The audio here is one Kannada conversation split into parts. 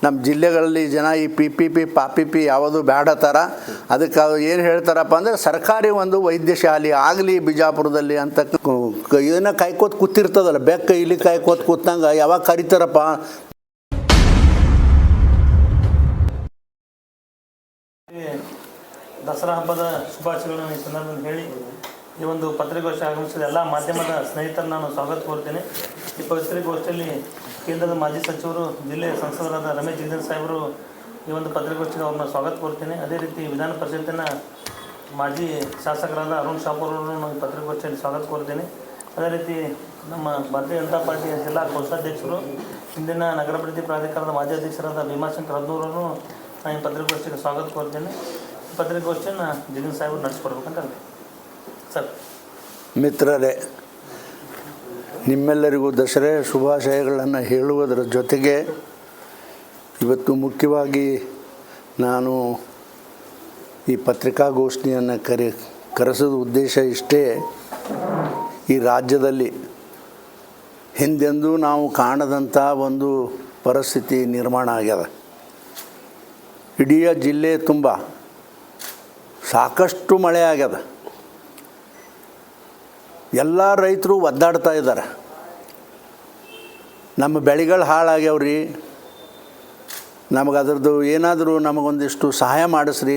ನಮ್ಮ ಜಿಲ್ಲೆಗಳಲ್ಲಿ ಜನ ಈ PPP ಪಾಪಿಪಿ ಯಾವುದು ಬೇಡತ್ತಾರ. ಅದಕ್ಕೆ ಏನು ಹೇಳ್ತಾರಪ್ಪ ಅಂದರೆ ಸರ್ಕಾರಿ ಒಂದು ವೈದ್ಯ ಶಾಲೆ ಆಗಲಿ ಬಿಜಾಪುರದಲ್ಲಿ ಅಂತ ಇದನ್ನು ಕಾಯ್ಕೋತ ಕೂತಿರ್ತದಲ್ಲ, ಬೆಕ್ಕ ಇಲ್ಲಿ ಕಾಯ್ಕೋತ ಕೂತಂಗೆ ಯಾವಾಗ ಕರಿತಾರಪ್ಪ. ದಸರಾ ಹಬ್ಬದ ಶುಭಾಶಯಗಳನ್ನು ಈ ಸಂದರ್ಭದಲ್ಲಿ ಹೇಳಿ ಈ ಒಂದು ಪತ್ರಿಕಾಗೋಷ್ಠಿ ಆಗಮಿಸಿದ ಎಲ್ಲ ಮಾಧ್ಯಮದ ಸ್ನೇಹಿತರು ನಾನು ಸ್ವಾಗತ ಕೋರ್ತೀನಿ. ಈ ಪತ್ರಿಕಾಗೋಷ್ಠಿಯಲ್ಲಿ ಕೇಂದ್ರದ ಮಾಜಿ ಸಚಿವರು ಜಿಲ್ಲೆಯ ಸಂಸದರಾದ ರಮೇಶ್ ಜಿಗಜಿತ್ ಸಾಹೇಬರು ಈ ಒಂದು ಪತ್ರಿಕಾಗೋಷ್ಠಿಗೆ ಅವ್ರನ್ನ ಸ್ವಾಗತ ಕೋರ್ತೀನಿ. ಅದೇ ರೀತಿ ವಿಧಾನ ಪರಿಷತ್ತಿನ ಮಾಜಿ ಶಾಸಕರಾದ ಅರುಣ್ ಶಾಪೂರ್ ಅವರನ್ನು ಈ ಪತ್ರಿಕಾಗೋಷ್ಠಿಯಲ್ಲಿ ಸ್ವಾಗತ ಕೋರ್ತೀನಿ. ಅದೇ ರೀತಿ ನಮ್ಮ ಭಾರತೀಯ ಜನತಾ ಪಾರ್ಟಿಯ ಜಿಲ್ಲಾ ಕೋಶಾಧ್ಯಕ್ಷರು, ಇಂದಿನ ನಗರಾಭಿವೃದ್ಧಿ ಪ್ರಾಧಿಕಾರದ ಮಾಜಿ ಅಧ್ಯಕ್ಷರಾದ ಭೀಮಾಶಂಕರ್ ಹದ್ನೂರನ್ನು ನಾನು ಈ ಪತ್ರಿಕಾಗೋಷ್ಠಿಗೆ ಸ್ವಾಗತ ಕೋರ್ತೀನಿ. ಈ ಪತ್ರಿಕಾಗೋಷ್ಠಿಯನ್ನು ಜಿಗಜಿತ್ ಸಾಹೇಬರು ನಡೆಸ್ಕೊಡ್ಬೇಕಂತ ಸರ್. ಮಿತ್ರರೇ, ನಿಮ್ಮೆಲ್ಲರಿಗೂ ದಸರೆ ಶುಭಾಶಯಗಳನ್ನು ಹೇಳುವುದರ ಜೊತೆಗೆ ಇವತ್ತು ಮುಖ್ಯವಾಗಿ ನಾನು ಈ ಪತ್ರಿಕಾಗೋಷ್ಠಿಯನ್ನು ಕರೆಸೋದ ಉದ್ದೇಶ ಇಷ್ಟೇ. ಈ ರಾಜ್ಯದಲ್ಲಿ ಹಿಂದೆಂದೂ ನಾವು ಕಾಣದಂಥ ಒಂದು ಪರಿಸ್ಥಿತಿ ನಿರ್ಮಾಣ ಆಗ್ಯದ. ಇಡೀ ಜಿಲ್ಲೆ ತುಂಬ ಸಾಕಷ್ಟು ಮಳೆ ಆಗ್ಯದ. ಎಲ್ಲ ರೈತರು ಒದ್ದಾಡ್ತಾ ಇದ್ದಾರೆ. ನಮ್ಮ ಬೆಳೆಗಳು ಹಾಳಾಗ್ಯಾವ್ರಿ, ನಮಗೆ ಅದ್ರದ್ದು ಏನಾದರೂ ನಮಗೊಂದಿಷ್ಟು ಸಹಾಯ ಮಾಡಿಸ್ರಿ,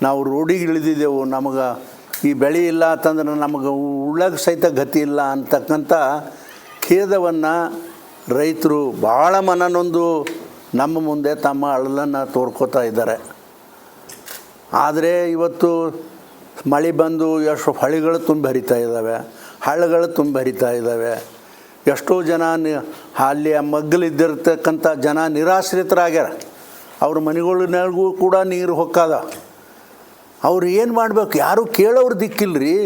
ನಾವು ರೋಡಿಗೆ ಇಳಿದಿದ್ದೆವು, ನಮಗೆ ಈ ಬೆಳೆ ಇಲ್ಲ ಅಂತಂದ್ರೆ ನಮಗೆ ಉಳ್ಳಾಗ ಸಹಿತ ಗತಿ ಇಲ್ಲ ಅಂತಕ್ಕಂಥ ಖೇದವನ್ನು ರೈತರು ಭಾಳ ಮನನೊಂದು ನಮ್ಮ ಮುಂದೆ ತಮ್ಮ ಅಳಲನ್ನು ತೋರ್ಕೋತಾ ಇದ್ದಾರೆ. ಆದರೆ ಇವತ್ತು ಮಳೆ ಬಂದು ಎಷ್ಟು ಹೊಳೆಗಳು ತುಂಬ ಹರಿತಾ ಇದ್ದಾವೆ, ಹಳ್ಳಗಳು ತುಂಬ ಹರಿತಾ ಇದ್ದಾವೆ. ಎಷ್ಟೋ ಜನ ಅಲ್ಲಿ ಮಗ್ಗಲಿದ್ದಿರ್ತಕ್ಕಂಥ ಜನ ನಿರಾಶ್ರಿತರಾಗ್ಯಾರ. ಅವ್ರ ಮನೆಗಳಿಗೂ ಕೂಡ ನೀರು ಹೊಕ್ಕದ. ಅವ್ರು ಏನು ಮಾಡಬೇಕು, ಯಾರೂ ಕೇಳೋರು ದಿಕ್ಕಿಲ್ರಿ.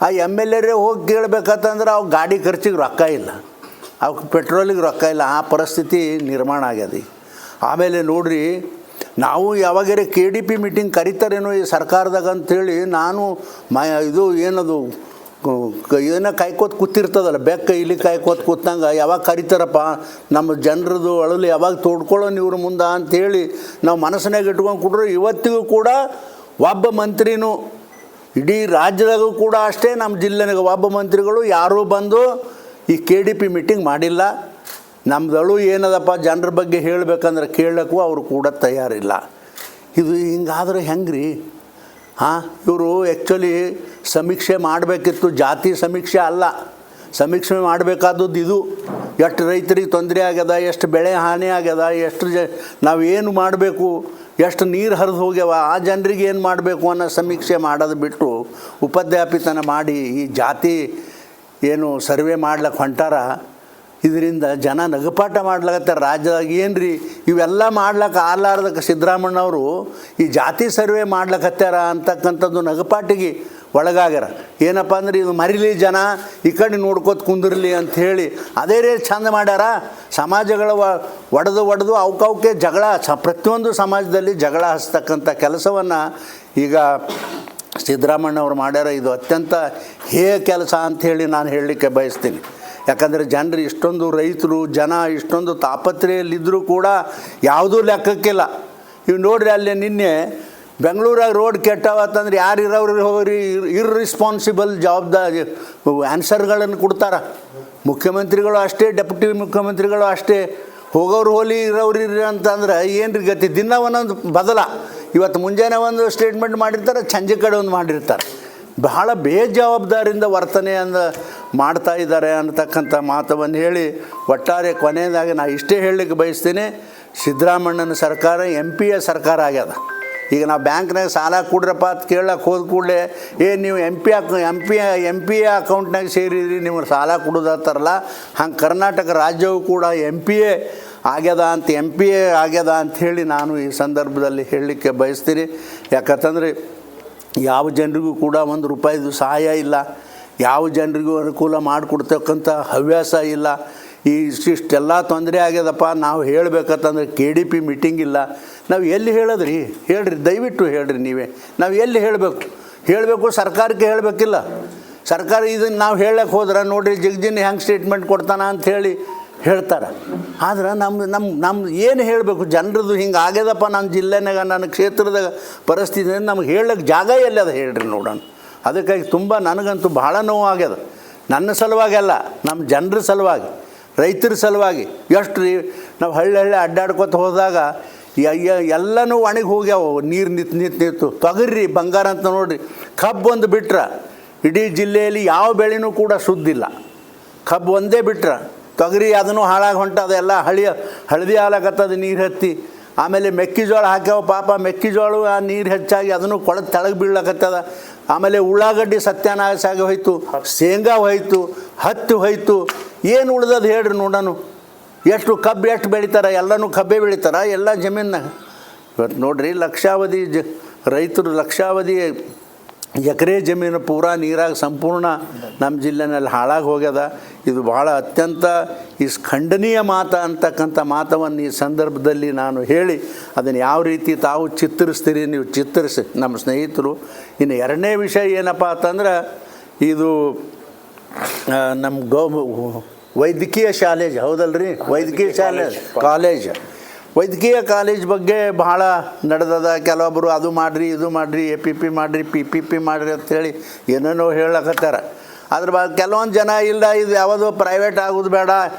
ಆ MLA ಹೋಗಿ ಕೇಳಬೇಕಂತಂದ್ರೆ ಅವ್ರ ಗಾಡಿ ಖರ್ಚಿಗೆ ರೊಕ್ಕ ಇಲ್ಲ, ಅವ್ಕೆ ಪೆಟ್ರೋಲಿಗೆ ರೊಕ್ಕ ಇಲ್ಲ. ಆ ಪರಿಸ್ಥಿತಿ ನಿರ್ಮಾಣ ಆಗ್ಯದ. ಆಮೇಲೆ ನೋಡ್ರಿ, ನಾವು ಯಾವಾಗಾರೆ KDP ಮೀಟಿಂಗ್ ಕರಿತಾರೇನೋ ಈ ಸರ್ಕಾರದಾಗ ಅಂಥೇಳಿ ನಾನು ಇದು ಏನದು ಇದನ್ನು ಕಾಯ್ಕೋತ ಕೂತಿರ್ತದಲ್ಲ, ಬೆಕ್ಕ ಇಲ್ಲಿ ಕಾಯ್ಕೋತ ಕೂತಂಗೆ ಯಾವಾಗ ಕರಿತಾರಪ್ಪ, ನಮ್ಮ ಜನರದು ಅಳಲು ಯಾವಾಗ ತೋಡ್ಕೊಳ್ಳೋ ಇವ್ರ ಮುಂದೆ ಅಂಥೇಳಿ ನಾವು ಮನಸ್ಸಿನಾಗ ಇಟ್ಕೊಂಡು ಕೊಡ್ರು. ಇವತ್ತಿಗೂ ಕೂಡ ಒಬ್ಬ ಮಂತ್ರಿನೂ, ಇಡೀ ರಾಜ್ಯದಾಗೂ ಕೂಡ ಅಷ್ಟೇ, ನಮ್ಮ ಜಿಲ್ಲೆನಾಗ ಒಬ್ಬ ಮಂತ್ರಿಗಳು ಯಾರೂ ಬಂದು ಈ KDP ಮೀಟಿಂಗ್ ಮಾಡಿಲ್ಲ. ನಮ್ಮದಳು ಏನದಪ್ಪ ಜನರ ಬಗ್ಗೆ ಹೇಳಬೇಕಂದ್ರೆ ಕೇಳೋಕ್ಕೂ ಅವರು ಕೂಡ ತಯಾರಿಲ್ಲ. ಇದು ಹಿಂಗಾದ್ರೆ ಹೆಂಗೆ ರೀ? ಇವರು ಆ್ಯಕ್ಚುಲಿ ಸಮೀಕ್ಷೆ ಮಾಡಬೇಕಿತ್ತು, ಜಾತಿ ಸಮೀಕ್ಷೆ ಅಲ್ಲ, ಸಮೀಕ್ಷೆ ಮಾಡಬೇಕಾದದ್ದು ಇದು. ಎಷ್ಟು ರೈತರಿಗೆ ತೊಂದರೆ ಆಗ್ಯದ, ಎಷ್ಟು ಬೆಳೆ ಹಾನಿ ಆಗ್ಯದ, ಎಷ್ಟು ನಾವೇನು ಮಾಡಬೇಕು, ಎಷ್ಟು ನೀರು ಹರಿದು ಹೋಗ್ಯಾವ, ಆ ಜನರಿಗೆ ಏನು ಮಾಡಬೇಕು ಅನ್ನೋ ಸಮೀಕ್ಷೆ ಮಾಡೋದು ಬಿಟ್ಟು ಉಪಧ್ಯಾಪಿತನ ಮಾಡಿ ಈ ಜಾತಿ ಏನು ಸರ್ವೆ ಮಾಡ್ಲಿಕ್ಕೆ ಹೊಂಟಾರ. ಇದರಿಂದ ಜನ ನಗಪಾಟ ಮಾಡ್ಲಾಗತ್ತಾರೆ ರಾಜ್ಯದಾಗ. ಏನು ರೀ ಇವೆಲ್ಲ ಮಾಡ್ಲಿಕ್ಕೆ ಆರ್ಲಾರ್ದಕ್ಕೆ ಸಿದ್ದರಾಮಣ್ಣವರು ಈ ಜಾತಿ ಸರ್ವೆ ಮಾಡ್ಲಕತ್ಯಾರ ಅಂತಕ್ಕಂಥದ್ದು ನಗಪಾಟಿಗೆ ಒಳಗಾಗ್ಯಾರ. ಏನಪ್ಪ ಅಂದ್ರೆ ಇದು ಮರಿಲಿ, ಜನ ಈ ಕಡೆ ನೋಡ್ಕೋತ ಕುಂದಿರಲಿ ಅಂಥೇಳಿ ಅದೇ ರೀತಿ ಚಂದ ಮಾಡ್ಯಾರ. ಸಮಾಜಗಳ ಒಡೆದು ಅವಕ್ಕೆ ಜಗಳ, ಪ್ರತಿಯೊಂದು ಸಮಾಜದಲ್ಲಿ ಜಗಳ ಹಚ್ತಕ್ಕಂಥ ಕೆಲಸವನ್ನು ಈಗ ಸಿದ್ದರಾಮಣ್ಣವ್ರು ಮಾಡ್ಯಾರ. ಇದು ಅತ್ಯಂತ ಹೇಯ ಕೆಲಸ ಅಂಥೇಳಿ ನಾನು ಹೇಳಲಿಕ್ಕೆ ಬಯಸ್ತೀನಿ. ಯಾಕಂದರೆ ಜನರು ಇಷ್ಟೊಂದು ರೈತರು ಜನ ಇಷ್ಟೊಂದು ತಾಪತ್ರೆಯಲ್ಲಿದ್ದರೂ ಕೂಡ ಯಾವುದೂ ಲೆಕ್ಕಕ್ಕಿಲ್ಲ. ಇವು ನೋಡ್ರಿ, ಅಲ್ಲಿ ನಿನ್ನೆ ಬೆಂಗಳೂರಾಗ ರೋಡ್ ಕೆಟ್ಟವತ್ತಂದ್ರೆ ಯಾರು ಇರೋರು ಹೋಗ್ರಿ ಇರ್ರೆಸ್ಪಾನ್ಸಿಬಲ್ ಜವಾಬ್ದಾರಿ ಆನ್ಸರ್ಗಳನ್ನು ಕೊಡ್ತಾರೆ. ಮುಖ್ಯಮಂತ್ರಿಗಳು ಅಷ್ಟೇ, ಡೆಪ್ಯೂಟಿ ಮುಖ್ಯಮಂತ್ರಿಗಳು ಅಷ್ಟೇ. ಹೋಗೋರು ಹೋಲಿ ಇರೋರು ಇರ್ರಿ ಅಂತಂದ್ರೆ ಏನು ರೀ ಗತಿ? ದಿನ ಒಂದೊಂದು ಬದಲ. ಇವತ್ತು ಮುಂಜಾನೆ ಒಂದು ಸ್ಟೇಟ್ಮೆಂಟ್ ಮಾಡಿರ್ತಾರೆ, ಸಂಜೆ ಕಡೆ ಒಂದು ಮಾಡಿರ್ತಾರೆ. ಬಹಳ ಬೇಜವಾಬ್ದಾರಿಯಿಂದ ವರ್ತನೆಯನ್ನು ಮಾಡ್ತಾ ಇದ್ದಾರೆ ಅನ್ನತಕ್ಕಂಥ ಮಾತವನ್ನು ಹೇಳಿ ಒಟ್ಟಾರೆ ಕೊನೆಯದಾಗಿ ನಾನು ಇಷ್ಟೇ ಹೇಳಲಿಕ್ಕೆ ಬಯಸ್ತೀನಿ. ಸಿದ್ದರಾಮಣ್ಣನ ಸರ್ಕಾರ MP ಸರ್ಕಾರ ಆಗ್ಯದ. ಈಗ ನಾವು ಬ್ಯಾಂಕ್ನಾಗ ಸಾಲ ಕೊಡ್ರಪ್ಪ ಅಂತ ಕೇಳಕ್ಕೆ ಹೋದ ಕೂಡಲೇ ನೀವು ಎಂ ಪಿ ಅಕೌಂಟ್ನಾಗ ಸೇರಿದ್ರಿ, ನಿಮ್ಗೆ ಸಾಲ ಕೊಡೋದತ್ತಾರಲ್ಲ, ಹಂಗೆ ಕರ್ನಾಟಕ ರಾಜ್ಯವು ಕೂಡ MPA ಆಗ್ಯದ ಅಂತ ಆಗ್ಯದ ಅಂಥೇಳಿ ನಾನು ಈ ಸಂದರ್ಭದಲ್ಲಿ ಹೇಳಲಿಕ್ಕೆ ಬಯಸ್ತೀನಿ. ಯಾಕಂತಂದರೆ ಯಾವ ಜನರಿಗೂ ಕೂಡ ₹1 ಸಹಾಯ ಇಲ್ಲ, ಯಾವ ಜನರಿಗೂ ಅನುಕೂಲ ಮಾಡಿಕೊಡ್ತಕ್ಕಂಥ ಹವ್ಯಾಸ ಇಲ್ಲ. ಇಷ್ಟೆಲ್ಲ ತೊಂದರೆ ಆಗ್ಯದಪ್ಪ, ನಾವು ಹೇಳಬೇಕಂತಂದ್ರೆ KDP ಮೀಟಿಂಗ್ ಇಲ್ಲ. ನಾವು ಎಲ್ಲಿ ಹೇಳೋದ್ರಿ? ಹೇಳ್ರಿ, ದಯವಿಟ್ಟು ಹೇಳ್ರಿ ನೀವೇ. ನಾವು ಎಲ್ಲಿ ಹೇಳಬೇಕು? ಸರ್ಕಾರಕ್ಕೆ ಹೇಳಬೇಕಿಲ್ಲ. ಸರ್ಕಾರ ಇದನ್ನು ನಾವು ಹೇಳಕ್ಕೆ ಹೋದ್ರೆ ನೋಡಿರಿ ಜಗಜಿನ್ ಹೆಂಗೆ ಸ್ಟೇಟ್ಮೆಂಟ್ ಕೊಡ್ತಾನೆ ಅಂಥೇಳಿ ಹೇಳ್ತಾರೆ. ಆದ್ರೆ ನಮ್ಮ ಏನು ಹೇಳಬೇಕು ಜನರದು ಹಿಂಗೆ ಆಗ್ಯದಪ್ಪ ನನ್ನ ಜಿಲ್ಲೆನಾಗ ನನ್ನ ಕ್ಷೇತ್ರದಾಗ ಪರಿಸ್ಥಿತಿ ನಮ್ಗೆ ಹೇಳಕ್ಕೆ ಜಾಗ ಎಲ್ಲಿ ಅದ ಹೇಳ್ರಿ ನೋಡೋಣ. ಅದಕ್ಕಾಗಿ ತುಂಬ ನನಗಂತೂ ಭಾಳ ನೋವು ಆಗ್ಯದ. ನನ್ನ ಸಲುವಾಗಿ ಅಲ್ಲ, ನಮ್ಮ ಜನರ ಸಲುವಾಗಿ, ರೈತರ ಸಲುವಾಗಿ. ಎಷ್ಟು ರೀ ನಾವು ಹಳ್ಳಿ ಅಡ್ಡಾಡ್ಕೊತ ಹೋದಾಗ ಎಲ್ಲನೂ ಒಣಗಿ ಹೋಗ್ಯಾವ, ನೀರು ನಿಂತು ತೊಗರಿ ಬಂಗಾರ ಅಂತ ನೋಡ್ರಿ. ಕಬ್ಬು ಒಂದು ಬಿಟ್ರೆ ಇಡೀ ಜಿಲ್ಲೆಯಲ್ಲಿ ಯಾವ ಬೆಳೆನೂ ಕೂಡ ಸುದ್ದಿಲ್ಲ. ಕಬ್ಬು ಒಂದೇ ಬಿಟ್ರೆ ತೊಗರಿ ಅದನ್ನು ಹಾಳಾಗಿ ಹೊಂಟದ, ಎಲ್ಲ ಹಳದಿ ಹಾಲಾಗತ್ತದ ನೀರು ಹತ್ತಿ. ಆಮೇಲೆ ಮೆಕ್ಕೆಜೋಳ ಹಾಕ್ಯಾವ, ಪಾಪ ಮೆಕ್ಕೆಜೋಳ ಆ ನೀರು ಹೆಚ್ಚಾಗಿ ಅದನ್ನು ಕೊಳದು ತೆಳಗೆ ಬೀಳಕತ್ತದ. ಆಮೇಲೆ ಉಳ್ಳಾಗಡ್ಡಿ ಸತ್ಯಾನಾಶ ಆಗಿ ಹೋಯ್ತು, ಶೇಂಗಾ ಹೋಯ್ತು, ಹತ್ತಿ ಹೋಯ್ತು. ಏನು ಉಳ್ದದು ಹೇಳ್ರಿ ನೋಡೋಣ. ಎಷ್ಟು ಕಬ್ಬು ಎಷ್ಟು ಬೆಳಿತಾರೆ, ಎಲ್ಲನೂ ಕಬ್ಬೇ ಬೆಳಿತಾರೆ ಎಲ್ಲ ಜಮೀನಾಗ. ಇವತ್ತು ನೋಡ್ರಿ ಲಕ್ಷಾವಧಿ ರೈತರು ಲಕ್ಷಾವಧಿ ಎಕರೆ ಜಮೀನು ಪೂರಾ ನೀರಾಗಿ ಸಂಪೂರ್ಣ ನಮ್ಮ ಜಿಲ್ಲೆನಲ್ಲಿ ಹಾಳಾಗಿ ಹೋಗ್ಯದ. ಇದು ಭಾಳ ಅತ್ಯಂತ ಖಂಡನೀಯ ಅಂತಕ್ಕಂಥ ಮಾತವನ್ನು ಈ ಸಂದರ್ಭದಲ್ಲಿ ನಾನು ಹೇಳಿ ಅದನ್ನು ಯಾವ ರೀತಿ ತಾವು ಚಿತ್ರಿಸ್ತೀರಿ ನೀವು ಚಿತ್ರಿಸಿ ನಮ್ಮ ಸ್ನೇಹಿತರು. ಇನ್ನು ಎರಡನೇ ವಿಷಯ ಏನಪ್ಪ ಅಂತಂದ್ರೆ ಇದು ನಮ್ಮ ವೈದ್ಯಕೀಯ ಶಾಲೇಜ್ ಹೌದಲ್ರಿ, ವೈದ್ಯಕೀಯ ವೈದ್ಯಕೀಯ ಕಾಲೇಜ್ ಬಗ್ಗೆ ಭಾಳ ನಡೆದದ. ಕೆಲವೊಬ್ಬರು ಅದು ಮಾಡಿರಿ ಇದು ಮಾಡಿರಿ APP ಮಾಡಿರಿ PPP ಮಾಡಿರಿ ಅಂಥೇಳಿ ಏನೇನೋ ಹೇಳಕತ್ತಾರ. ಅದ್ರ ಕೆಲವೊಂದು ಜನ ಇಲ್ಲ ಇದು ಯಾವುದೋ ಪ್ರೈವೇಟ್ ಆಗೋದು ಬೇಡ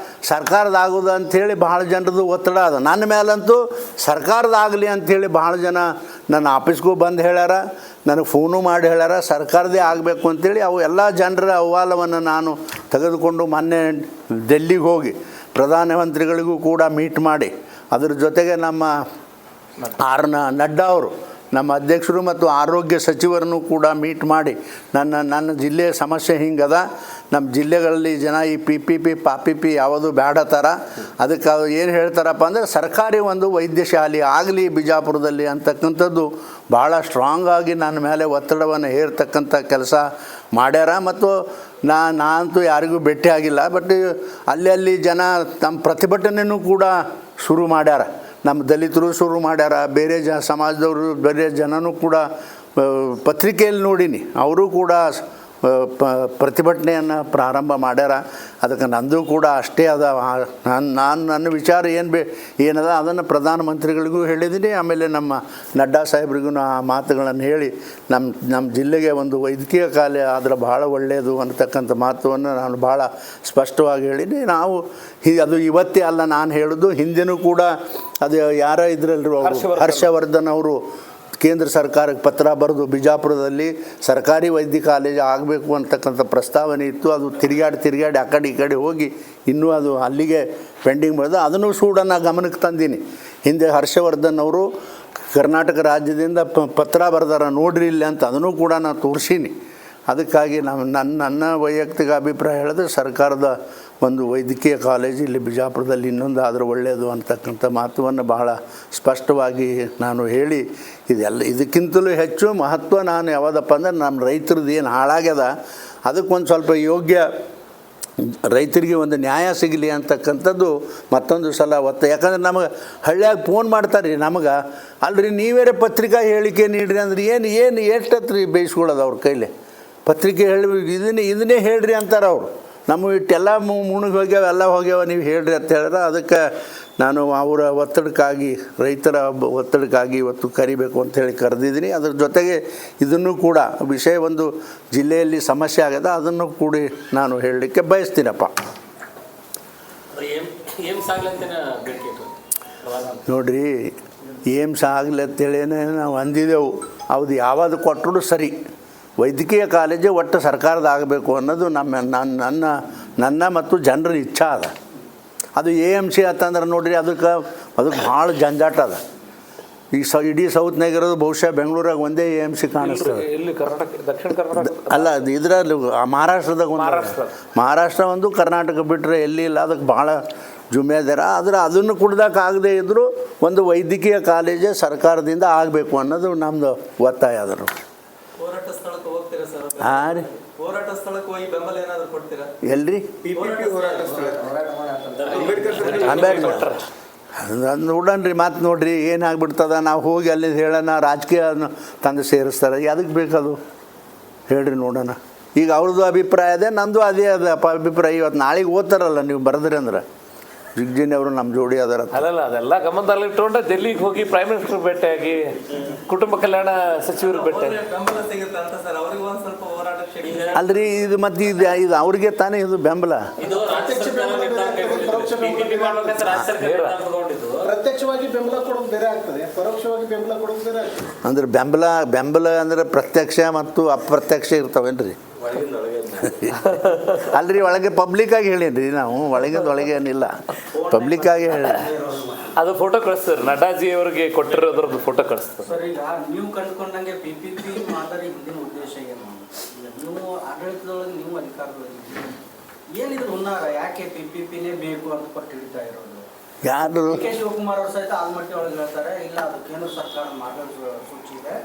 ಸರ್ಕಾರದ ಆಗೋದು ಅಂಥೇಳಿ ಭಾಳ ಜನರದು ಒತ್ತಡ ಅದ. ನನ್ನ ಮೇಲಂತೂ ಸರ್ಕಾರದಾಗಲಿ ಅಂಥೇಳಿ ಭಾಳ ಜನ ನನ್ನ ಆಫೀಸ್ಗೂ ಬಂದು ಹೇಳ್ಯಾರ, ನನಗೆ ಫೋನು ಮಾಡಿ ಹೇಳ್ಯಾರ ಸರ್ಕಾರದೇ ಆಗಬೇಕು ಅಂಥೇಳಿ. ಅವು ಎಲ್ಲ ಜನರ ಅಹವಾಲವನ್ನು ನಾನು ತೆಗೆದುಕೊಂಡು ಮೊನ್ನೆ ಡೆಲ್ಲಿಗೆ ಹೋಗಿ ಪ್ರಧಾನಮಂತ್ರಿಗಳಿಗೂ ಕೂಡ ಮೀಟ್ ಮಾಡಿ, ಅದ್ರ ಜೊತೆಗೆ ನಮ್ಮ ನಡ್ಡಾ ಅವರು ನಮ್ಮ ಅಧ್ಯಕ್ಷರು ಮತ್ತು ಆರೋಗ್ಯ ಸಚಿವರನ್ನು ಕೂಡ ಮೀಟ್ ಮಾಡಿ ನನ್ನ ಜಿಲ್ಲೆಯ ಸಮಸ್ಯೆ ಹಿಂಗದ, ನಮ್ಮ ಜಿಲ್ಲೆಗಳಲ್ಲಿ ಜನ ಈ PPP ಯಾವುದು ಬೇಡತ್ತಾರ, ಅದಕ್ಕೆ ಅದು ಏನು ಹೇಳ್ತಾರಪ್ಪ ಅಂದರೆ ಸರ್ಕಾರಿ ಒಂದು ವೈದ್ಯ ಶಾಲೆ ಆಗಲಿ ಬಿಜಾಪುರದಲ್ಲಿ ಅಂತಕ್ಕಂಥದ್ದು ಭಾಳ ಸ್ಟ್ರಾಂಗಾಗಿ ನನ್ನ ಮೇಲೆ ಒತ್ತಡವನ್ನು ಹೇರ್ತಕ್ಕಂಥ ಕೆಲಸ ಮಾಡ್ಯಾರ. ಮತ್ತು ನಾನಂತೂ ಯಾರಿಗೂ ಭೇಟಿ ಆಗಿಲ್ಲ, ಬಟ್ ಅಲ್ಲಿ ಜನ ತಮ್ಮ ಪ್ರತಿಭಟನೆಯೂ ಕೂಡ ಶುರು ಮಾಡ್ಯಾರ. ನಮ್ಮ ದಲಿತರು ಶುರು ಮಾಡ್ಯಾರ, ಬೇರೆ ಸಮಾಜದವರು ಬೇರೆ ಜನನೂ ಕೂಡ ಪತ್ರಿಕೆಯಲ್ಲಿ ನೋಡೀನಿ ಅವರು ಕೂಡ ಪ್ರತಿಭಟನೆಯನ್ನು ಪ್ರಾರಂಭ ಮಾಡ್ಯಾರ. ಅದಕ್ಕೆ ನಂದು ಕೂಡ ಅಷ್ಟೇ ಅದ. ನನ್ನ ವಿಚಾರ ಏನದ ಅದನ್ನು ಪ್ರಧಾನಮಂತ್ರಿಗಳಿಗೂ ಹೇಳಿದ್ದೀನಿ. ಆಮೇಲೆ ನಮ್ಮ ನಡ್ಡಾ ಸಾಹೇಬ್ರಿಗೂ ಆ ಮಾತುಗಳನ್ನು ಹೇಳಿ ನಮ್ಮ ಜಿಲ್ಲೆಗೆ ಒಂದು ವೈದ್ಯಕೀಯ ಕಾಲೇಜ್ ಆದರೆ ಭಾಳ ಒಳ್ಳೆಯದು ಅಂತಕ್ಕಂಥ ಮಾತನ್ನು ನಾನು ಭಾಳ ಸ್ಪಷ್ಟವಾಗಿ ಹೇಳಿನಿ. ನಾವು ಅದು ಇವತ್ತೇ ಅಲ್ಲ ನಾನು ಹೇಳೋದು, ಹಿಂದೆನೂ ಕೂಡ ಅದು ಯಾರೋ ಇದ್ರಲ್ರಿ ಹರ್ಷವರ್ಧನ್ ಅವರು ಕೇಂದ್ರ ಸರ್ಕಾರಕ್ಕೆ ಪತ್ರ ಬರೆದು ಬಿಜಾಪುರದಲ್ಲಿ ಸರ್ಕಾರಿ ವೈದ್ಯ ಕಾಲೇಜ್ ಆಗಬೇಕು ಅಂತಕ್ಕಂಥ ಪ್ರಸ್ತಾವನೆ ಇತ್ತು. ಅದು ತಿರುಗಾಡಿ ಆ ಕಡೆ ಈ ಕಡೆ ಹೋಗಿ ಇನ್ನೂ ಅದು ಅಲ್ಲಿಗೆ ಪೆಂಡಿಂಗ್ ಬರೆದು ಅದನ್ನು ಕೂಡ ನಾನು ಗಮನಕ್ಕೆ ತಂದೀನಿ. ಹಿಂದೆ ಹರ್ಷವರ್ಧನ್ ಅವರು ಕರ್ನಾಟಕ ರಾಜ್ಯದಿಂದ ಪತ್ರ ಬರೆದಾರ ನೋಡ್ರಿ ಇಲ್ಲಿ ಅಂತ, ಅದನ್ನು ಕೂಡ ನಾನು ತೋರಿಸೀನಿ. ಅದಕ್ಕಾಗಿ ನನ್ನ ವೈಯಕ್ತಿಕ ಅಭಿಪ್ರಾಯ ಹೇಳಿದ್ರೆ ಸರ್ಕಾರದ ಒಂದು ವೈದ್ಯಕೀಯ ಕಾಲೇಜ್ ಇಲ್ಲಿ ಬಿಜಾಪುರದಲ್ಲಿ ಇನ್ನೊಂದು ಆದರೂ ಒಳ್ಳೆಯದು ಅಂತಕ್ಕಂಥ ಮಾತನ್ನು ಬಹಳ ಸ್ಪಷ್ಟವಾಗಿ ನಾನು ಹೇಳಿ, ಇದಕ್ಕಿಂತಲೂ ಹೆಚ್ಚು ಮಹತ್ವ ನಾನು ಯಾವುದಪ್ಪ ಅಂದ್ರೆ ನಮ್ಮ ರೈತರದ್ದು ಏನು ಹಾಳಾಗ್ಯದ ಅದಕ್ಕೊಂದು ಸ್ವಲ್ಪ ಯೋಗ್ಯ ರೈತರಿಗೆ ಒಂದು ನ್ಯಾಯ ಸಿಗಲಿ ಅಂತಕ್ಕಂಥದ್ದು ಮತ್ತೊಂದು ಸಲ ಯಾಕಂದ್ರೆ ನಮಗೆ ಹಳ್ಳಿಯಾಗ ಫೋನ್ ಮಾಡ್ತಾರೆ ರೀ ನಮಗೆ, ಅಲ್ರಿ ನೀವೇ ಪತ್ರಿಕಾ ಹೇಳಿಕೆ ನೀಡ್ರಿ ಅಂದ್ರೆ ಏನು ಎಷ್ಟತ್ತು ರೀ ಬೇಯಿಸ್ಕೊಳ್ಳೋದು ಅವ್ರ ಕೈಲಿ. ಪತ್ರಿಕೆ ಹೇಳಿ ಇದನ್ನೇ ಹೇಳ್ರಿ ಅಂತಾರೆ ಅವರು. ನಮ್ಮ ಇಟ್ಟೆಲ್ಲ ಮುಣಿಗೆ ಹೋಗ್ಯಾವ ಎಲ್ಲ ಹೋಗ್ಯಾವ ನೀವು ಹೇಳ್ರಿ ಅಂತ ಹೇಳಿದ್ರೆ, ಅದಕ್ಕೆ ನಾನು ಅವರ ಒತ್ತಡಕ್ಕಾಗಿ ರೈತರ ಒತ್ತಡಕ್ಕಾಗಿ ಇವತ್ತು ಕರಿಬೇಕು ಅಂಥೇಳಿ ಕರೆದಿದ್ದೀನಿ. ಅದ್ರ ಜೊತೆಗೆ ಇದನ್ನು ಕೂಡ ವಿಷಯ ಒಂದು ಜಿಲ್ಲೆಯಲ್ಲಿ ಸಮಸ್ಯೆ ಆಗದ ಅದನ್ನು ಕೂಡ ನಾನು ಹೇಳಲಿಕ್ಕೆ ಬಯಸ್ತೀನಪ್ಪ. ನೋಡಿರಿ ಏಮ್ಸ್ ಆಗಲಿ ಅಂತೇಳೇನೆ ನಾವು ಅಂದಿದ್ದೆವು, ಅದು ಯಾವುದು ಕೊಟ್ಟರು ಸರಿ, ವೈದ್ಯಕೀಯ ಕಾಲೇಜು ಒಟ್ಟು ಸರ್ಕಾರದ ಆಗಬೇಕು ಅನ್ನೋದು ನನ್ನ ಮತ್ತು ಜನರ ಇಚ್ಛಾ ಅದ. ಅದು AMC ಅಂತಂದ್ರೆ ನೋಡಿರಿ ಅದಕ್ಕೆ ಭಾಳ ಜಂಜಾಟ ಅದ. ಇಡೀ ಸೌತ್ನಾಗ ಇರೋದು ಬಹುಶಃ ಬೆಂಗಳೂರಾಗ ಒಂದೇ AMC ಕಾಣಿಸ್ತದೆ. ಅಲ್ಲ ಇದರಲ್ಲಿ ಮಹಾರಾಷ್ಟ್ರದಾಗ ಮಹಾರಾಷ್ಟ್ರ ಒಂದು ಕರ್ನಾಟಕ ಬಿಟ್ಟರೆ ಎಲ್ಲಿ ಇಲ್ಲ. ಅದಕ್ಕೆ ಭಾಳ ಜುಮ್ಮೆದಾರ. ಆದರೆ ಅದನ್ನು ಕುಡ್ದಾಗದೇ ಇದ್ದರೂ ಒಂದು ವೈದ್ಯಕೀಯ ಕಾಲೇಜೇ ಸರ್ಕಾರದಿಂದ ಆಗಬೇಕು ಅನ್ನೋದು ನಮ್ಮದು ಒತ್ತಾಯ ಅದರು. ಹಾಂ ರೀ, ಎಲ್ರಿ ಅಂಬೇಡ್ಕರ್ ಅದು ನೋಡೋಣ್ರಿ. ಮಾತು ನೋಡ್ರಿ ಏನಾಗ್ಬಿಡ್ತದ, ನಾವು ಹೋಗಿ ಅಲ್ಲಿ ಹೇಳೋಣ ರಾಜಕೀಯ ತಂದು ಸೇರಿಸ್ತಾರೆ, ಅದಕ್ಕೆ ಬೇಕದು ಹೇಳ್ರಿ ನೋಡೋಣ. ಈಗ ಅವ್ರದ್ದು ಅಭಿಪ್ರಾಯ ಅದೇ, ನಂದು ಅದೇ ಅದ ಅಭಿಪ್ರಾಯ. ಇವತ್ತು ನಾಳೆಗೆ ಓದ್ತಾರಲ್ಲ ನೀವು ಬರೆದ್ರಿ ಅಂದ್ರೆ ಜಿಗ್ಜಿನಿ ಅವರು ನಮ್ಮ ಜೋಡಿ ಅದರ. ಅಲ್ಲಲ್ಲ, ಅದೆಲ್ಲ ಗಮನದಲ್ಲಿ ಇಟ್ಕೊಂಡೆ ಡೆಲ್ಲಿಗೆ ಹೋಗಿ ಪ್ರೈಮ್ ಮಿನಿಸ್ಟರ್ ಭೇಟಿಯಾಗಿ ಕುಟುಂಬ ಕಲ್ಯಾಣ ಸಚಿವರು ಭೇಟಿ. ಅಲ್ರಿ ಇದು ಮತ್ತು ಇದು ಅವ್ರಿಗೆ ತಾನೇ ಇದು ಬೆಂಬಲ. ಪ್ರತ್ಯಕ್ಷವಾಗಿ ಬೆಂಬಲ ಕೊಡೋದು ಬೇರೆ ಆಗ್ತದೆ, ಪರೋಕ್ಷವಾಗಿ ಬೆಂಬಲ ಕೊಡೋದು ಬೇರೆ ಆಗ್ತದೆ. ಅಂದ್ರೆ ಬೆಂಬಲ ಅಂದ್ರೆ ಪ್ರತ್ಯಕ್ಷ ಮತ್ತು ಅಪ್ರತ್ಯಕ್ಷ ಇರ್ತಾವೇನ್ರಿ? ಅಲ್ರಿ ಒಳಗೆ ಪಬ್ಲಿಕ್ಕಾಗಿ ಹೇಳೀನಿ ನಾವು, ಒಳಗೆ ಏನಿಲ್ಲ, ಪಬ್ಲಿಕ್ಕಾಗಿ ಹೇಳಿ. ಅದು ಫೋಟೋ ಕಳಿಸ್ತಾರೆ, ನಡ್ಡಾಜಿ ಅವರಿಗೆ ಕೊಟ್ಟಿರೋದ್ರದ್ದು ಫೋಟೋ ಕಳಿಸ್ತಾರೆ. ಸರ್, ಈಗ ನೀವು ಕಂಡುಕೊಂಡಂಗೆ PPP ಮಾದರಿ ಹಿಂದಿನ ಉದ್ದೇಶ ಏನು? ನೀವು ಆಡಳಿತದೊಳಗೆ, ನೀವು ಅಧಿಕಾರದೊಳಗೆ ಏನಿದ್ರು ಹುನ್ನಾರ, ಯಾಕೆ PPPನೇ ಬೇಕು ಅಂತ ಪಟ್ಟು ಹಿಡಿತಾ ಇರೋದು? ಯಾರು ಕೆ ಶಿವಕುಮಾರ್ ಅವರು ಸಹಿತ ಆಲ್ಮಟ್ಟಿ ಒಳಗೆ ಹೇಳ್ತಾರೆ, ಇಲ್ಲ ಅದು ಕೇಂದ್ರ ಸರ್ಕಾರ ಮಾರ್ಗಸೂಚಿ ಇದೆ,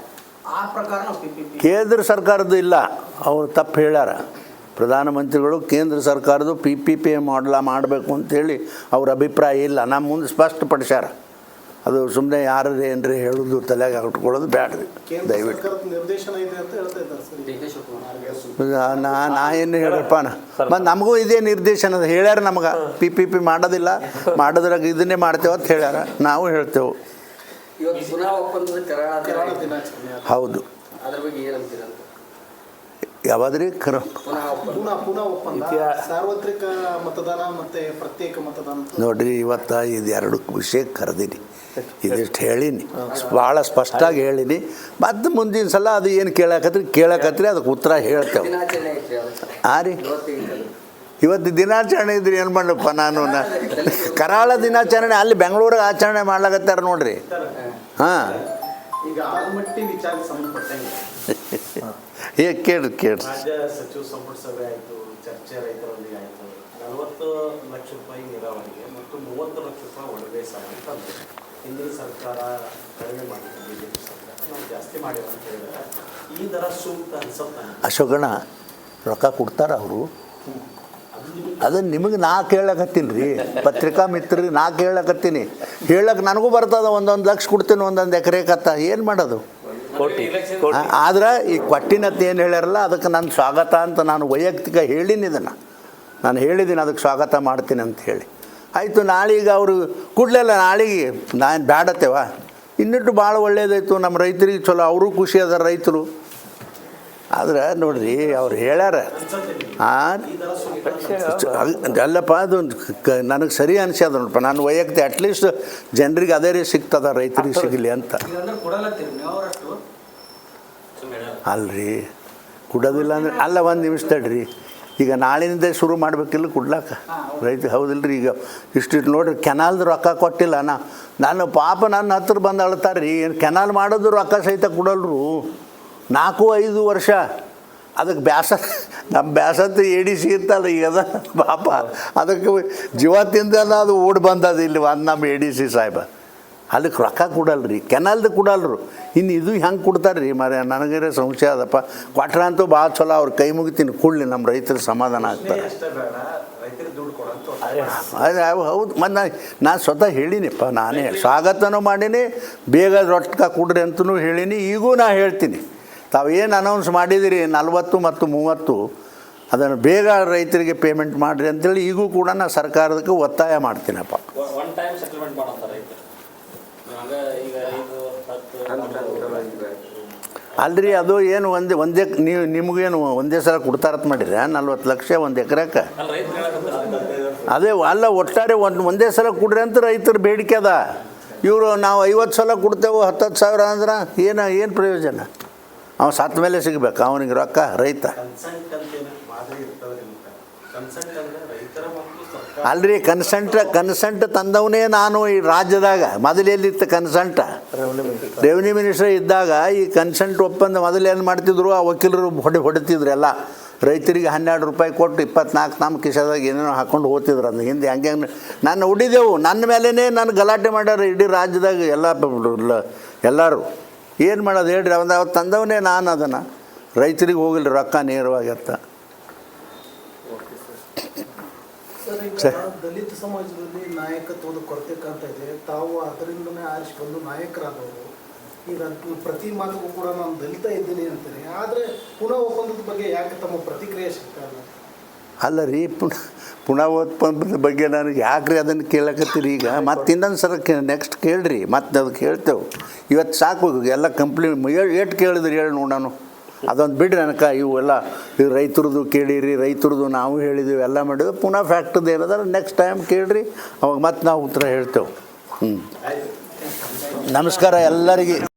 ಆ ಪ್ರಕಾರ ನಾವು PPP. ಕೇಂದ್ರ ಸರ್ಕಾರದ್ದು ಇಲ್ಲ, ಅವ್ರು ತಪ್ಪು ಹೇಳ್ಯಾರ. ಪ್ರಧಾನಮಂತ್ರಿಗಳು ಕೇಂದ್ರ ಸರ್ಕಾರದ್ದು PPP ಮಾಡಬೇಕು ಅಂತೇಳಿ ಅವ್ರ ಅಭಿಪ್ರಾಯ ಇಲ್ಲ, ನಮ್ಮ ಮುಂದೆ ಸ್ಪಷ್ಟಪಡಿಸ್ಯಾರ. ಅದು ಸುಮ್ಮನೆ ಯಾರು ಏನ್ರಿ ಹೇಳೋದು ತಲೆಗೆ ಹಾಕ್ಕೊಳ್ಳೋದು ಬ್ಯಾಡ್ರಿ ದಯವಿಟ್ಟು. ನಿರ್ದೇಶನ ಇದೆ ಅಂತ ಹೇಳ್ತಾ ಇದ್ದಾರೆ ಸರ್. ನಾ ಏನು ಹೇಳ್ರಪ್ಪ, ಮತ್ತು ನಮಗೂ ಇದೇ ನಿರ್ದೇಶನ ಹೇಳ್ಯಾರ ನಮಗೆ. PPP ಮಾಡೋದಿಲ್ಲ, ಮಾಡೋದ್ರಾಗ ಇದನ್ನೇ ಮಾಡ್ತೇವೆ ಅಂತ ಹೇಳ್ಯಾರ, ನಾವು ಹೇಳ್ತೇವೆ. ಇವತ್ತು ಪುನಃ ಒಪ್ಪಂದದ ಕರಾಳ ದಿನಾಚರಣೆ ಹೌದು. ಅದ್ರ ಬಗ್ಗೆ ಏನಂತೀರ? ಯಾವಾದ್ರಿ ಪುನಃ ಒಪ್ಪಂದ, ಸಾರ್ವತ್ರಿಕ ಮತದಾನ ಮತ್ತೆ ಪ್ರತ್ಯೇಕ ಮತದಾನ. ನೋಡ್ರಿ, ಇವತ್ತು ಇದು ಎರಡು ವಿಷಯ ಕರೆದೀನಿ, ಇದಿಷ್ಟು ಹೇಳೀನಿ, ಭಾಳ ಸ್ಪಷ್ಟವಾಗಿ ಹೇಳೀನಿ. ಮತ್ತು ಮುಂದಿನ ಸಲ ಅದು ಏನು ಕೇಳಕತ್ರಿ ಅದಕ್ಕೆ ಉತ್ತರ ಹೇಳ್ತೇವೆ. ದಿನಾಚರಣೆ ಐತ್ರಿ ಅದು. ಹಾಂ ರೀ, ಇವತ್ತು ದಿನಾಚರಣೆ ಇದ್ರಿ ಏನು ಮಾಡಪ್ಪ ನಾನು ಕರಾಳ ದಿನಾಚರಣೆ ಅಲ್ಲಿ ಬೆಂಗಳೂರಿಗೆ ಆಚರಣೆ ಮಾಡ್ಲಾಕತ್ತಾರ ನೋಡ್ರಿ. ಹಾಂ, ಈಗ ಆಲ್ಮಟ್ಟಿ ವಿಚಾರಕ್ಕೆ ಸಂಬಂಧಪಟ್ಟಂಗೆ ಕೇಳ್ರಿ ರಾಜ್ಯ ಸಚಿವ ಸಂಪುಟ ಸಭೆ ಆಯಿತು, ಚರ್ಚೆ ರೈತರೊಂದಿಗೆ ಆಯಿತು. 40 ಲಕ್ಷ ರೂಪಾಯಿ ನೀರಾವರಿಗೆ ಮತ್ತು 30 ಲಕ್ಷ ರೂಪಾಯಿ ಒಡವೆ ಸಾಲ ತಂದು ಹಿಂದಿನ ಸರ್ಕಾರ ಕಡಿಮೆ ಮಾಡಿತ್ತು, BJP ಸರ್ಕಾರ ನಾವು ಜಾಸ್ತಿ ಮಾಡಿವ ಅಂತ ಹೇಳಿದ್ರೆ ಈ ದರ ಸೂಕ್ತ ಅನ್ಸುತ್ತೆ. ಅಶೋಕಣ್ಣ ರೊಕ್ಕ ಕೊಡ್ತಾರ ಅವರು? ಅದನ್ನು ನಿಮಗೆ ನಾ ಕೇಳಕತ್ತೀನಿ ರೀ, ಪತ್ರಿಕಾ ಮಿತ್ರರಿಗೆ ನಾ ಕೇಳಕತ್ತೀನಿ. ಹೇಳಕ್ಕೆ ನನಗೂ ಬರ್ತದ, 1 ಲಕ್ಷ ಕೊಡ್ತೀನಿ 1 ಎಕರೆ ಕತ್ತ, ಏನು ಮಾಡೋದು? ಆದ್ರೆ ಈ ಕೊಟ್ಟಿನತ್ತೆ ಏನು ಹೇಳ್ಯಾರಲ್ಲ ಅದಕ್ಕೆ ನಾನು ಸ್ವಾಗತ ಅಂತ ನಾನು ವೈಯಕ್ತಿಕ ಹೇಳೀನಿ. ಇದನ್ನು ನಾನು ಹೇಳಿದ್ದೀನಿ, ಅದಕ್ಕೆ ಸ್ವಾಗತ ಮಾಡ್ತೀನಿ ಅಂತ ಹೇಳಿ. ಆಯಿತು, ನಾಳೀಗ ಅವರು ಕೊಡಲಿಲ್ಲ, ನಾಳೆಗೆ ನಾನು ಬ್ಯಾಡತ್ತೇವ. ಇನ್ನಿಟ್ಟು ಭಾಳ ಒಳ್ಳೇದಾಯ್ತು, ನಮ್ಮ ರೈತರಿಗೆ ಚಲೋ, ಅವರು ಖುಷಿ ಅದಾರ ರೈತರು. ಆದ್ರೆ ನೋಡ್ರಿ ಅವ್ರು ಹೇಳ್ಯಾರ. ಅಲ್ಲಪ್ಪ, ಅದು ನನಗೆ ಸರಿ ಅನಿಸ್ಯದ ನೋಡಪ್ಪ, ನಾನು ವೈಯಕ್ತಿಕ ಅಟ್ಲೀಸ್ಟ್ ಜನರಿಗೆ ಅದೇ ರೀತಿ ಸಿಗ್ತದ, ರೈತರಿಗೆ ಸಿಗಲಿ ಅಂತ. ಅಲ್ರಿ ಕೊಡೋದಿಲ್ಲ ಅಂದ್ರೆ ಅಲ್ಲ, ಒಂದು ನಿಮಿಷ ತಡ್ರಿ. ಈಗ ನಾಳಿನಿಂದ ಶುರು ಮಾಡಬೇಕಿಲ್ಲ ಕೊಡ್ಲಾಕ ರೈತ, ಹೌದಿಲ್ರಿ? ಈಗ ಇಷ್ಟು ನೋಡ್ರಿ, ಕೆನಾಲ್ದು ರೊಕ್ಕ ಕೊಟ್ಟಿಲ್ಲ. ನಾನು ಪಾಪ ನನ್ನ ಹತ್ರ ಬಂದು ಅಳ್ತಾರೆ ರೀ, ಏನು ಕೆನಾಲ್ ಮಾಡೋದು ರೊಕ್ಕ ಸಹಿತ ಕೊಡಲ್ರು. 4-5 ವರ್ಷ ಅದಕ್ಕೆ ನಮ್ಮ ಬ್ಯಾಸತ್ತು ADC ಇರ್ತಲ್ಲ ಈಗ, ಅದ ಪಾಪ ಅದಕ್ಕೆ ಜೀವತ್ತಿಂದಲ್ಲ ಅದು ಓಡಿ ಬಂದದ ಇಲ್ಲಿ ನಮ್ಮ ADC ಸಾಹೇಬ. ಅದಕ್ಕೆ ರೊಕ್ಕ ಕೊಡಲ್ರಿ, ಕೆನಾಲ್ದು ಕೊಡಲ್ರು. ಇನ್ನು ಇದು ಹೆಂಗೆ ಕೊಡ್ತಾರೆ ರೀ ಮರ? ನನಗೇ ಸಂಶಯ ಅದಪ್ಪ. ಕೊಟ್ರ ಅಂತೂ ಭಾಳ ಚಲೋ, ಅವ್ರ ಕೈ ಮುಗಿತೀನಿ ಕೊಡಲಿ, ನಮ್ಮ ರೈತರು ಸಮಾಧಾನ ಆಗ್ತಾರೆ. ಹೌದು, ಮತ್ತು ನಾನು ಸ್ವತಃ ಹೇಳೀನಿಪ್ಪ, ನಾನೇ ಸ್ವಾಗತನೂ ಮಾಡೀನಿ, ಬೇಗ ರೊಕ್ಕ ಕೊಡ್ರಿ ಅಂತಲೂ ಹೇಳೀನಿ. ಈಗೂ ನಾ ಹೇಳ್ತೀನಿ, ತಾವೇನು ಅನೌನ್ಸ್ ಮಾಡಿದಿರಿ 40 ಮತ್ತು 30 ಅದನ್ನು ಬೇಗ ರೈತರಿಗೆ ಪೇಮೆಂಟ್ ಮಾಡಿರಿ ಅಂತೇಳಿ ಈಗೂ ಕೂಡ ನಾನು ಸರ್ಕಾರದಕ್ಕೆ ಒತ್ತಾಯ ಮಾಡ್ತೀನಪ್ಪ. ಒನ್ ಟೈಮ್ ಸೆಟಲ್ಮೆಂಟ್ ಮಾಡಂತಾರೆ ರೈತರು. ಅಲ್ರಿ, ಅದು ಏನು ಒಂದೇ ನಿಮಗೇನು ಒಂದೇ ಸಲ ಕೊಡ್ತಾರತ್ ಮಾಡಿದ್ರೆ 40 ಲಕ್ಷ 1 ಎಕರೆಕ್ಕೆ? ಅದೇ ಅಲ್ಲ, ಒಟ್ಟಾರೆ ಒಂದೇ ಸಲ ಕೊಡ್ರಿ ಅಂತ ರೈತರ ಬೇಡಿಕೆ ಅದ. ಇವರು ನಾವು 50 ಸಲ ಕೊಡ್ತೇವೆ 10 ಸಾವಿರ ಅಂದ್ರೆ ಏನು ಪ್ರಯೋಜನ? ಅವ ಸತ್ತ ಮೇಲೆ ಸಿಗ್ಬೇಕು ಅವನಿಗೆ ರೊಕ್ಕ, ರೈತ. ಅಲ್ರಿ, ಕನ್ಸೆಂಟ್ ತಂದವನೇ ನಾನು ಈ ರಾಜ್ಯದಾಗ. ಮೊದಲೆಲ್ಲಿತ್ತು ಕನ್ಸೆಂಟ? ರೆವಿನ್ಯೂ ಮಿನಿಸ್ಟರ್ ಇದ್ದಾಗ ಈ ಕನ್ಸೆಂಟ್ ಒಪ್ಪಂದ ಮೊದಲೇನು ಮಾಡ್ತಿದ್ರು, ಆ ವಕೀಲರು ಹೊಡಿತಿದ್ರು ಎಲ್ಲ. ರೈತರಿಗೆ 12 ರೂಪಾಯಿ ಕೊಟ್ಟು 24 ನಮ್ಮ ಕಿಶದಾಗ ಏನೇನೋ ಹಾಕ್ಕೊಂಡು ಹೋಗ್ತಿದ್ರು. ಅದನ್ನ ಹಿಂದೆ ಹಂಗೆ ನಾನು ಹೊಡಿದೆವು, ನನ್ನ ಮೇಲೇ ನಾನು ಗಲಾಟೆ ಮಾಡ್ಯಾರ ಇಡೀ ರಾಜ್ಯದಾಗ ಎಲ್ಲರೂ. ಏನು ಮಾಡೋದು ಹೇಳ್ರಿ? ಅವತ್ತು ತಂದವನೇ ನಾನು ಅದನ್ನು. ರೈತರಿಗೆ ಹೋಗಿಲ್ಲ ರೊಕ್ಕ ನೇರವಾಗಿ ಅಂತ. ದಲಿತ ಸಮಾಜದಲ್ಲಿ ನಾಯಕತ್ವದ ಕೊರತೆ ಕಾಣ್ತಾ ಇದೆ. ತಾವು ಅದರಿಂದನೇ ಆರಿಸಿ ಬಂದು ನಾಯಕರಾದವರು. ಈಗ ಪ್ರತಿ ಮಾತುಗೂ ಕೂಡ ನಾನು ದಲಿತ ಇದ್ದೀನಿ ಅಂತಾರೆ. ಆದರೆ ಪುನಃ ಒಪ್ಪಂದದ ಬಗ್ಗೆ ಯಾಕೆ ತಮ್ಮ ಪ್ರತಿಕ್ರಿಯೆ ಸಿಗ್ತಾ ಇಲ್ಲ? ಅಲ್ಲ ರೀ, ಪುನಃ ಉತ್ಪನ್ನದ ಬಗ್ಗೆ ನನಗೆ ಯಾಕ್ರಿ ಅದನ್ನು ಕೇಳಕತ್ತೀರಿ ಈಗ ಮತ್ತೆ ಇನ್ನೊಂದು ಸಲ ನೆಕ್ಸ್ಟ್ ಕೇಳ್ರಿ ಮತ್ತೆ ಅದು ಕೇಳ್ತೇವೆ ಇವತ್ತು ಸಾಕು ಎಲ್ಲ ಏಟ್ ಕೇಳಿದ್ರಿ ಹೇಳಿ ನೋಡೋಣ ಅದೊಂದು ಬಿಡ್ರಿ ನನಗೆ ಇವೆಲ್ಲ ಇವು ರೈತರದ್ದು ಕೇಳಿರಿ ರೈತರದ್ದು ನಾವು ಹೇಳಿದ್ದೀವಿ ಎಲ್ಲ ಮಾಡಿದ್ವಿ ಪುನಃ ಫ್ಯಾಕ್ಟ್ರದ್ದು ಏನದ ನೆಕ್ಸ್ಟ್ ಟೈಮ್ ಕೇಳ್ರಿ ಅವಾಗ ಮತ್ತೆ ನಾವು ಉತ್ತರ ಹೇಳ್ತೇವೆ ನಮಸ್ಕಾರ ಎಲ್ಲರಿಗೆ.